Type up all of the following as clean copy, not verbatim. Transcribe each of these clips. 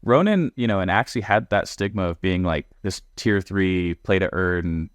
Ronin, and actually had that stigma of being like this tier 3 play to earn,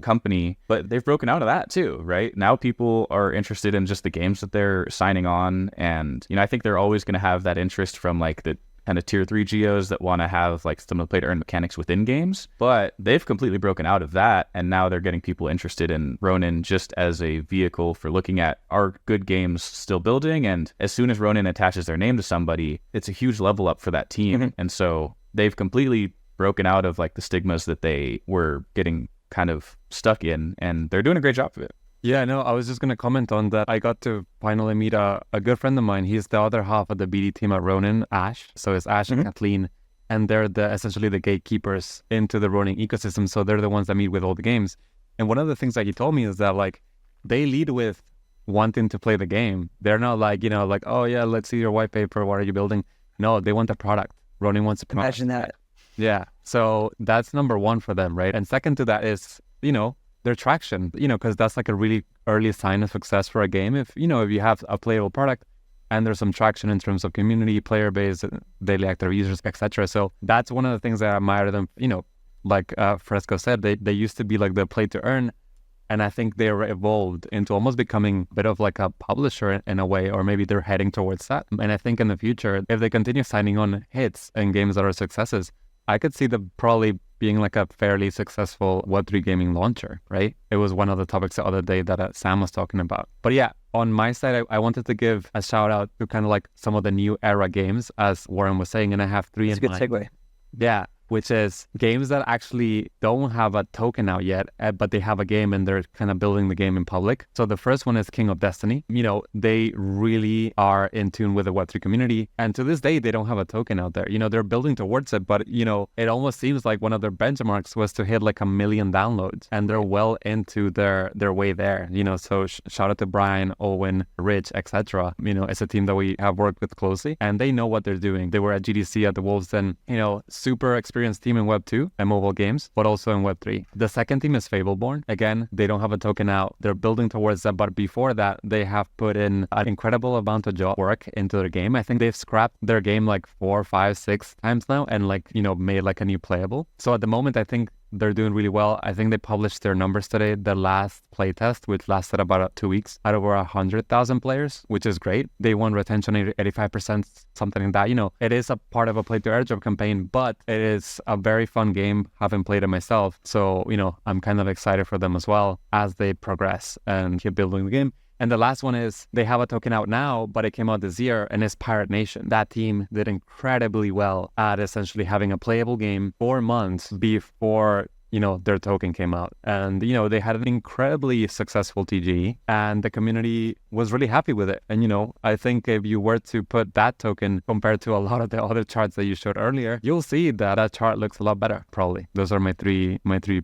company, but they've broken out of that too, right? Now people are interested in just the games that they're signing on. And, I think they're always going to have that interest from like the kind of tier 3 geos that want to have like some of the play to earn mechanics within games, but they've completely broken out of that, and now they're getting people interested in Ronin just as a vehicle for looking at, are good games still building? And as soon as Ronin attaches their name to somebody, it's a huge level up for that team. And so they've completely broken out of like the stigmas that they were getting kind of stuck in, and they're doing a great job of it. Yeah, no, I was just going to comment on that. I got to finally meet a good friend of mine. He's the other half of the BD team at Ronin, Ash. So it's Ash and Kathleen, and they're essentially the gatekeepers into the Ronin ecosystem. So they're the ones that meet with all the games. And one of the things that he told me is that like they lead with wanting to play the game. They're not like, like, oh yeah, let's see your white paper. What are you building? No, they want the product. Ronin wants a product. Imagine that. Yeah. So that's number one for them, right? And second to that is, their traction, because that's like a really early sign of success for a game. If you have a playable product and there's some traction in terms of community, player base, daily active users, etc. So that's one of the things that I admire them. Like Fresco said, they used to be like the play to earn, and I think they evolved into almost becoming a bit of like a publisher in a way, or maybe they're heading towards that. And I think in the future, if they continue signing on hits and games that are successes, I could see them probably being like a fairly successful Web3 gaming launcher, right? It was one of the topics the other day that Sam was talking about. But yeah, on my side, I wanted to give a shout out to kind of like some of the new era games, as Warren was saying, and I have three in mind. That's a good segue. Yeah, which is games that actually don't have a token out yet, but they have a game and they're kind of building the game in public. So the first one is King of Destiny. They really are in tune with the Web3 community. And to this day, they don't have a token out there. They're building towards it, but, it almost seems like one of their benchmarks was to hit like 1 million downloads, and they're well into their way there. So shout out to Brian, Owen, Rich, etc. It's a team that we have worked with closely, and they know what they're doing. They were at GDC at the Wolves, and, super experienced team in Web 2 and mobile games, but also in Web 3. The second team is Fable Borne. Again, they don't have a token out. They're building towards that, but before that, they have put in an incredible amount of job work into their game. I think they've scrapped their game like 4, 5, 6 times now, and made like a new playable. So at the moment, I think they're doing really well. I think they published their numbers today, the last playtest, which lasted about 2 weeks, at over 100,000 players, which is great. They won retention 85%, something like that. It is a part of a play to airdrop campaign, but it is a very fun game, having played it myself. So, I'm kind of excited for them as well as they progress and keep building the game. And the last one is they have a token out now, but it came out this year, and it's Pirate Nation. That team did incredibly well at essentially having a playable game 4 months before their token came out. And, they had an incredibly successful TG, and the community was really happy with it. And, I think if you were to put that token compared to a lot of the other charts that you showed earlier, you'll see that chart looks a lot better, probably. Those are my three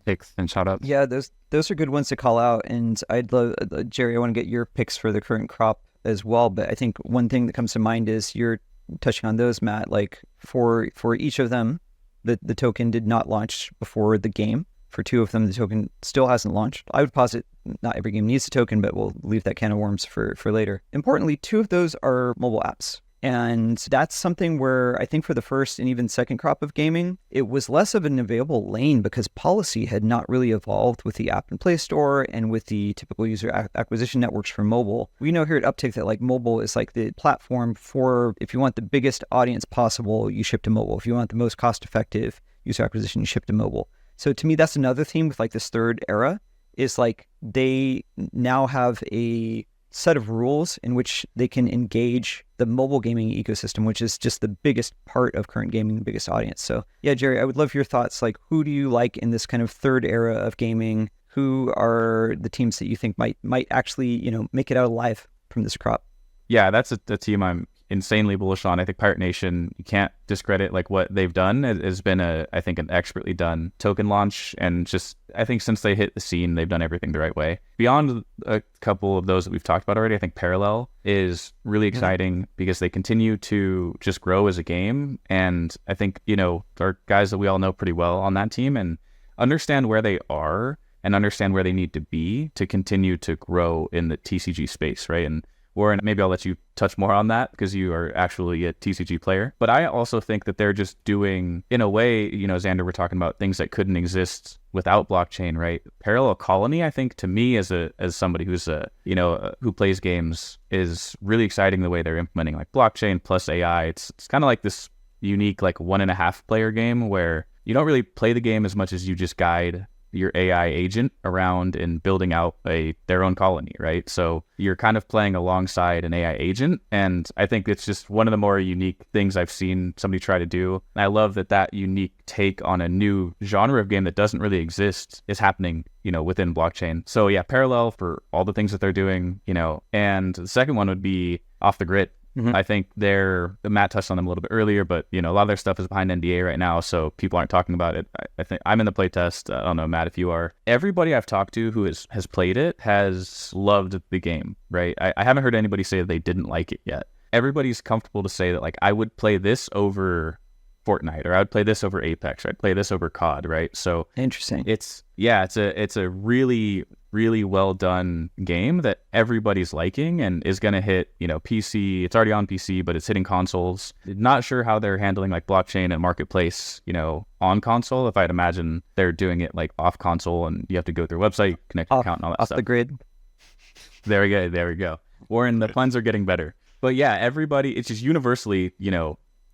picks and shout outs. Yeah, those are good ones to call out. And I'd love, Jerry, I want to get your picks for the current crop as well. But I think one thing that comes to mind is you're touching on those, Matt, like for each of them, the token did not launch before the game. For 2 of them, the token still hasn't launched. I would posit not every game needs a token, but we'll leave that can of worms for later. Importantly, 2 of those are mobile apps. And that's something where I think for the first and even second crop of gaming, it was less of an available lane because policy had not really evolved with the app and Play Store and with the typical user acquisition networks for mobile. We know here at Uptick that like mobile is like the platform for, if you want the biggest audience possible, you ship to mobile. If you want the most cost-effective user acquisition, you ship to mobile. So to me, that's another theme with like this third era is like they now have a set of rules in which they can engage the mobile gaming ecosystem, which is just the biggest part of current gaming, the biggest audience. So yeah, Jerry, I would love your thoughts. Like, who do you like in this kind of third era of gaming? Who are the teams that you think might actually, make it out alive from this crop? Yeah, that's a team I'm insanely bullish on. I think Pirate Nation, you can't discredit like what they've done. It has been I think an expertly done token launch, and just I think since they hit the scene, they've done everything the right way. Beyond a couple of those that we've talked about already, I think Parallel is really exciting because they continue to just grow as a game, and I think there are guys that we all know pretty well on that team and understand where they are and understand where they need to be to continue to grow in the TCG space, right? And Warren, maybe I'll let you touch more on that because you are actually a TCG player. But I also think that they're just doing, in a way, Xander, we're talking about things that couldn't exist without blockchain, right? Parallel Colony, I think, to me as somebody who's who plays games, is really exciting the way they're implementing like blockchain plus AI. It's kind of like this unique like 1.5 player game where you don't really play the game as much as you just guide your AI agent around and building out their own colony, right? So you're kind of playing alongside an AI agent, and I think it's just one of the more unique things I've seen somebody try to do. And I love that unique take on a new genre of game that doesn't really exist is happening, within blockchain. So yeah, Parallel for all the things that they're doing, and the second one would be Off the Grid. Mm-hmm. I think Matt touched on them a little bit earlier, but a lot of their stuff is behind NDA right now, so people aren't talking about it. I think I'm in the playtest. I don't know, Matt, if you are. Everybody I've talked to who has played it has loved the game, right? I haven't heard anybody say that they didn't like it yet. Everybody's comfortable to say that like I would play this over Fortnite, or I would play this over Apex, or I'd play this over COD, right? So interesting. It's a really, really well done game that everybody's liking and is going to hit, PC. It's already on PC, but it's hitting consoles. Not sure how they're handling like blockchain and marketplace, on console. If I'd imagine they're doing it like off console and you have to go through a website, connect your account and all that off stuff. Off the grid. There we go. Warren, the puns are getting better. But yeah, everybody, it's just universally,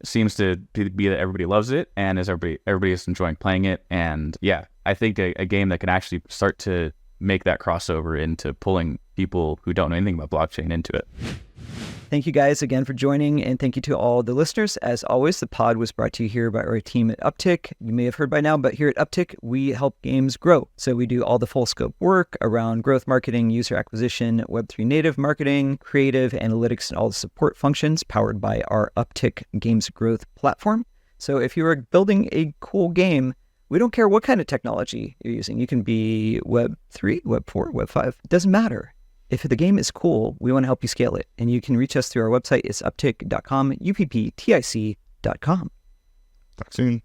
seems to be that everybody loves it, and as everybody is enjoying playing it. And yeah, I think a game that can actually start to make that crossover into pulling people who don't know anything about blockchain into it. Thank you guys again for joining, and thank you to all the listeners. As always, the pod was brought to you here by our team at Uptick. You may have heard by now, but here at Uptick, we help games grow. So we do all the full scope work around growth marketing, user acquisition, Web3 native marketing, creative analytics, and all the support functions powered by our Uptick Games Growth platform. So if you are building a cool game, we don't care what kind of technology you're using. You can be Web3, Web4, Web5. It doesn't matter. If the game is cool, we want to help you scale it. And you can reach us through our website. It's uptick.com, upptic.com. Talk soon.